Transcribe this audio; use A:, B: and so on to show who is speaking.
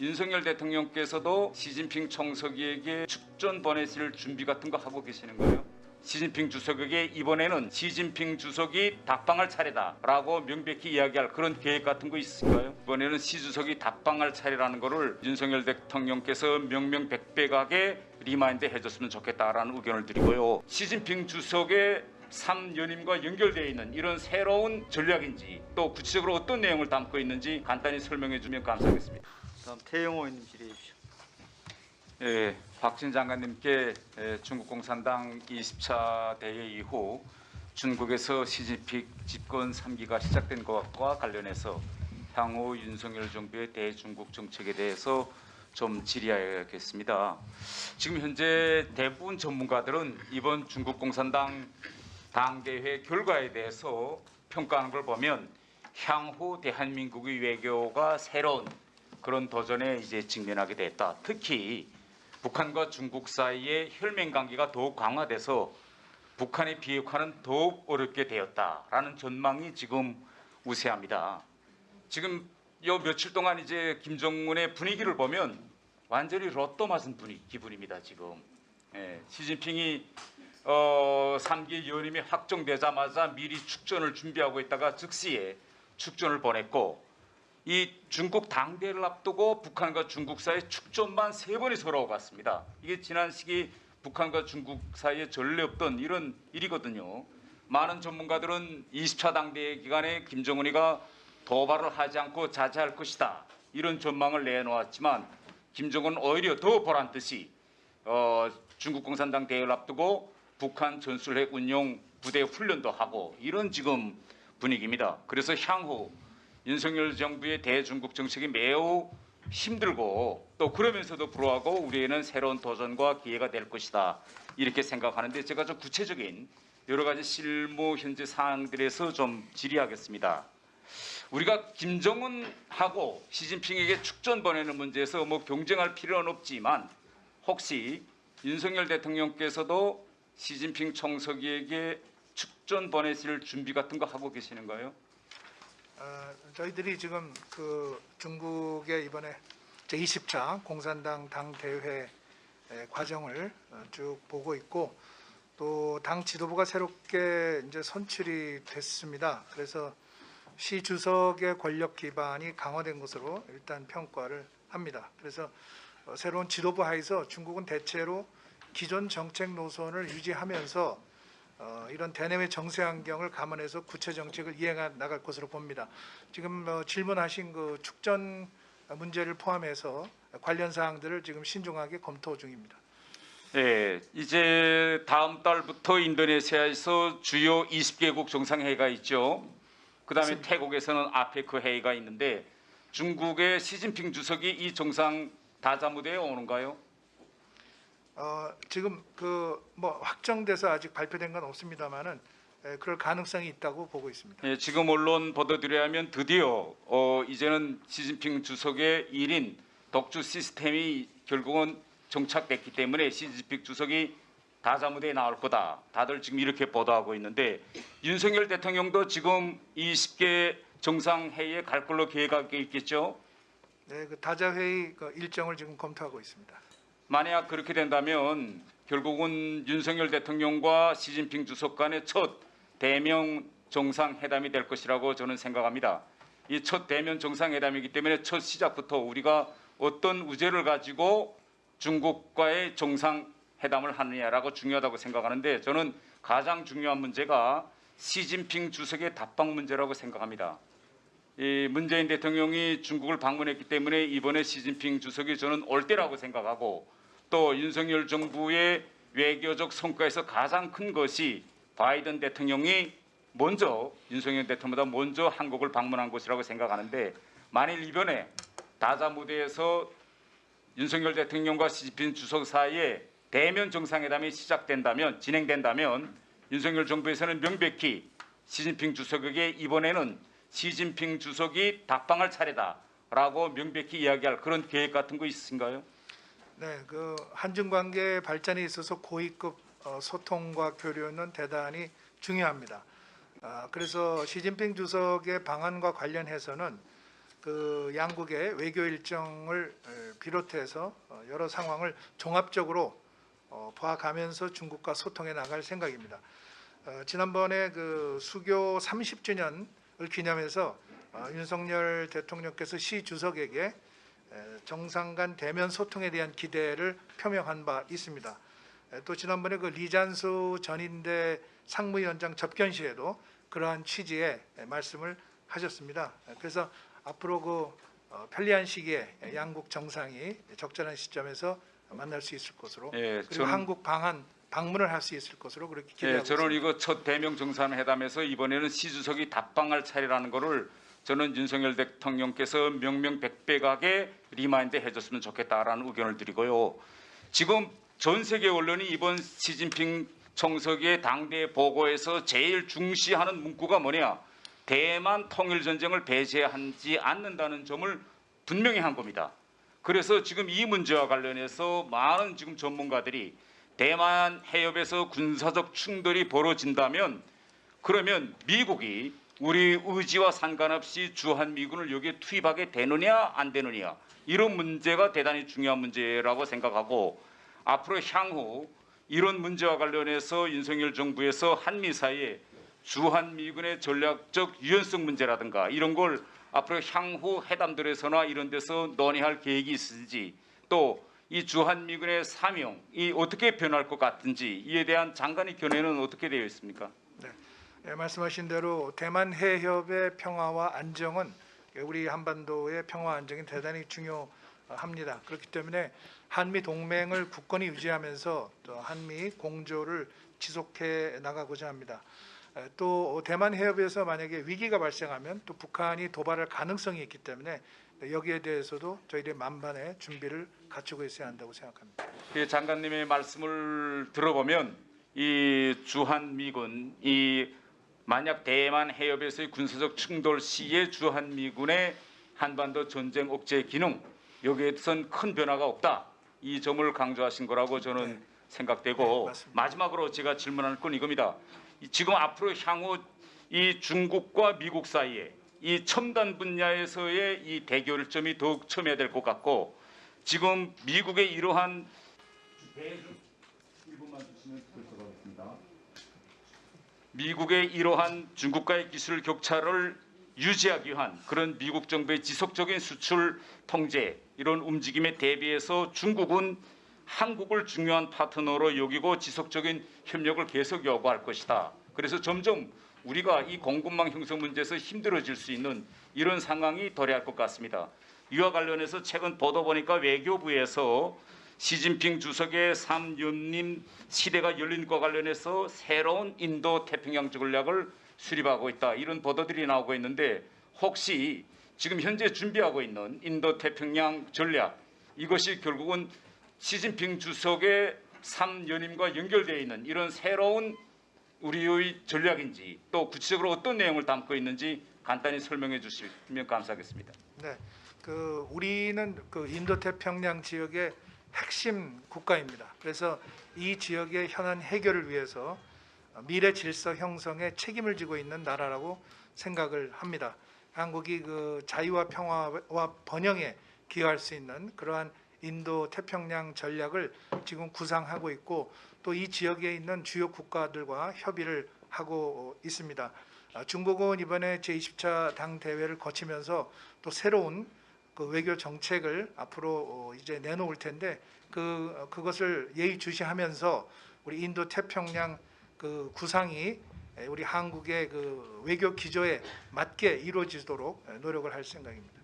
A: 윤석열 대통령께서도 시진핑 총서기에게 축전 보내실 준비 같은 거 하고 계시는 거예요? 시진핑 주석에게 이번에는 시진핑 주석이 답방할 차례다라고 명백히 이야기할 그런 계획 같은 거 있을까요? 이번에는 시 주석이 답방할 차례라는 거를 윤석열 대통령께서 명명백백하게 리마인드 해줬으면 좋겠다라는 의견을 드리고요. 시진핑 주석의 3연임과 연결되어 있는 이런 새로운 전략인지 또 구체적으로 어떤 내용을 담고 있는지 간단히 설명해 주면 감사하겠습니다.
B: 다음 태영호 의원님 질의해 주십시오.
A: 예, 박진 장관님께 중국 공산당 20차 대회 이후 중국에서 시진핑 집권 3기가 시작된 것과 관련해서 향후 윤석열 정부의 대중국 정책에 대해서 좀 질의하겠습니다. 지금 현재 대부분 전문가들은 이번 중국 공산당 당대회 결과에 대해서 평가하는 걸 보면 향후 대한민국의 외교가 새로운 그런 도전에 이제 직면하게 됐다. 특히 북한과 중국 사이의 혈맹 관계가 더욱 강화돼서 북한의 비핵화는 더욱 어렵게 되었다라는 전망이 지금 우세합니다. 지금 요 며칠 동안 이제 김정은의 분위기를 보면 완전히 로또 맞은 기분입니다. 지금 시진핑이 3기 연임이 확정되자마자 미리 축전을 준비하고 있다가 즉시에 축전을 보냈고 이 중국 당대를 앞두고 북한과 중국 사이에 축전만 3번이 서로 갔습니다. 이게 지난 시기 북한과 중국 사이에 전례 없던 이런 일이거든요. 많은 전문가들은 20차 당대회 기간에 김정은이가 도발을 하지 않고 자제할 것이다. 이런 전망을 내놓았지만 김정은은 오히려 더 보란듯이 중국 공산당 대회를 앞두고 북한 전술핵 운용 부대 훈련도 하고 이런 지금 분위기입니다. 그래서 향후 윤석열 정부의 대중국 정책이 매우 힘들고 또 그러면서도 불구하고 우리에는 새로운 도전과 기회가 될 것이다. 이렇게 생각하는데 제가 좀 구체적인 여러 가지 실무 현재 사항들에서 좀 질의하겠습니다. 우리가 김정은하고 시진핑에게 축전 보내는 문제에서 뭐 경쟁할 필요는 없지만 혹시 윤석열 대통령께서도 시진핑 총서기에게 축전 보내실 준비 같은 거 하고 계시는 거예요?
C: 저희들이 지금 그 중국의 이번에 제20차 공산당 당대회 과정을 쭉 보고 있고 또 당 지도부가 새롭게 이제 선출이 됐습니다. 그래서 시 주석의 권력 기반이 강화된 것으로 일단 평가를 합니다. 그래서 새로운 지도부 하에서 중국은 대체로 기존 정책 노선을 유지하면서 이런 대내외 정세 환경을 감안해서 구체 정책을 이행해 나갈 것으로 봅니다. 지금 질문하신 그 축전 문제를 포함해서 관련 사항들을 지금 신중하게 검토 중입니다.
A: 네, 이제 다음 달부터 인도네시아에서 주요 20개국 정상회의가 있죠. 그다음에
C: 맞습니다.
A: 태국에서는 아페크 회의가 있는데 중국의 시진핑 주석이 이 정상 다자무대에 오는가요?
C: 지금 그 뭐 확정돼서 아직 발표된 건 없습니다만은 그럴 가능성이 있다고 보고 있습니다.
A: 예, 지금 언론 보도들에 하면 드디어 이제는 시진핑 주석의 1인 독주 시스템이 결국은 정착됐기 때문에 시진핑 주석이 다자무대에 나올 거다. 다들 지금 이렇게 보도하고 있는데 윤석열 대통령도 지금 20개 정상회의에 갈 걸로 계획하고 있겠죠?
C: 네, 그 다자회의 그 일정을 지금 검토하고 있습니다.
A: 만약 그렇게 된다면 결국은 윤석열 대통령과 시진핑 주석 간의 첫 대면 정상회담이 될 것이라고 저는 생각합니다. 이 첫 대면 정상회담이기 때문에 첫 시작부터 우리가 어떤 우제를 가지고 중국과의 정상회담을 하느냐라고 중요하다고 생각하는데 저는 가장 중요한 문제가 시진핑 주석의 답방 문제라고 생각합니다. 이 문재인 대통령이 중국을 방문했기 때문에 이번에 시진핑 주석이 저는 올 때라고 생각하고 또 윤석열 정부의 외교적 성과에서 가장 큰 것이 바이든 대통령이 먼저 윤석열 대통령보다 먼저 한국을 방문한 것이라고 생각하는데 만일 이번에 다자무대에서 윤석열 대통령과 시진핑 주석 사이에 대면 정상회담이 시작된다면 진행된다면 윤석열 정부에서는 명백히 시진핑 주석에게 이번에는 시진핑 주석이 답방할 차례다라고 명백히 이야기할 그런 계획 같은 거 있으신가요?
C: 네, 그 한중 관계 발전에 있어서 고위급 소통과 교류는 대단히 중요합니다. 그래서 시진핑 주석의 방안과 관련해서는 그 양국의 외교 일정을 비롯해서 여러 상황을 종합적으로 봐가면서 중국과 소통해 나갈 생각입니다. 지난번에 그 수교 30주년을 기념해서 윤석열 대통령께서 시 주석에게 정상 간 대면 소통에 대한 기대를 표명한 바 있습니다. 또 지난번에 그 리잔수 전인대 상무위원장 접견 시에도 그러한 취지의 말씀을 하셨습니다. 그래서 앞으로 그 편리한 시기에 양국 정상이 적절한 시점에서 만날 수 있을 것으로
A: 예,
C: 그리고 한국 방문을 할 수 있을 것으로 그렇게 기대하고
A: 예, 저는
C: 있습니다.
A: 이거 첫 대명 정상회담에서 이번에는 시 주석이 답방할 차례라는 것을 저는 윤석열 대통령께서 명명백백하게 리마인드 해줬으면 좋겠다라는 의견을 드리고요. 지금 전 세계 언론이 이번 시진핑 총석의 당대 보고에서 제일 중시하는 문구가 뭐냐? 대만 통일 전쟁을 배제하지 않는다는 점을 분명히 한 겁니다. 그래서 지금 이 문제와 관련해서 많은 지금 전문가들이 대만 해협에서 군사적 충돌이 벌어진다면 그러면 미국이 우리 의지와 상관없이 주한미군을 여기에 투입하게 되느냐 안 되느냐 이런 문제가 대단히 중요한 문제라고 생각하고 앞으로 향후 이런 문제와 관련해서 윤석열 정부에서 한미 사이에 주한미군의 전략적 유연성 문제라든가 이런 걸 앞으로 향후 회담들에서나 이런 데서 논의할 계획이 있을지 또 이 주한미군의 사명이 어떻게 변할 것 같은지 이에 대한 장관의 견해는 어떻게 되어 있습니까?
C: 네, 말씀하신 대로 대만 해협의 평화와 안정은 우리 한반도의 평화 안정이 대단히 중요합니다. 그렇기 때문에 한미 동맹을 굳건히 유지하면서 또 한미 공조를 지속해 나가고자 합니다. 또 대만 해협에서 만약에 위기가 발생하면 또 북한이 도발할 가능성이 있기 때문에 여기에 대해서도 저희들이 만반의 준비를 갖추고 있어야 한다고 생각합니다.
A: 장관님의 말씀을 들어보면 이 주한미군 이 만약 대만 해협에서의 군사적 충돌 시에 주한미군의 한반도 전쟁 억제 기능 여기에선 큰 변화가 없다. 이 점을 강조하신 거라고 저는
C: 네.
A: 생각되고
C: 맞습니다.
A: 마지막으로 제가 질문할 건 이겁니다. 지금 앞으로 향후 이 중국과 미국 사이에 이 첨단 분야에서의 이 대결점이 더욱 첨예해야 될 것 같고 지금 미국의 이러한 미국의 이러한 중국과의 기술 격차를 유지하기 위한 그런 미국 정부의 지속적인 수출 통제 이런 움직임에 대비해서 중국은 한국을 중요한 파트너로 여기고 지속적인 협력을 계속 요구할 것이다. 그래서 점점 우리가 이 공급망 형성 문제에서 힘들어질 수 있는 이런 상황이 도래할 것 같습니다. 이와 관련해서 최근 보도 보니까 외교부에서 시진핑 주석의 3연임 시대가 열린 것과 관련해서 새로운 인도 태평양 전략을 수립하고 있다. 이런 보도들이 나오고 있는데 혹시 지금 현재 준비하고 있는 인도 태평양 전략 이것이 결국은 시진핑 주석의 3연임과 연결되어 있는 이런 새로운 우리의 전략인지 또 구체적으로 어떤 내용을 담고 있는지 간단히 설명해 주시면 감사하겠습니다.
C: 네, 우리는 인도 태평양 지역의 핵심 국가입니다. 그래서 이 지역의 현안 해결을 위해서 미래 질서 형성에 책임을 지고 있는 나라라고 생각을 합니다. 한국이 자유와 평화와 번영에 기여할 수 있는 그러한 인도 태평양 전략을 지금 구상하고 있고 또 이 지역에 있는 주요 국가들과 협의를 하고 있습니다. 중국은 이번에 제20차 당 대회를 거치면서 또 새로운 외교 정책을 앞으로 이제 내놓을 텐데 그것을 예의주시하면서 우리 인도 태평양 구상이 우리 한국의 외교 기조에 맞게 이루어지도록 노력을 할 생각입니다.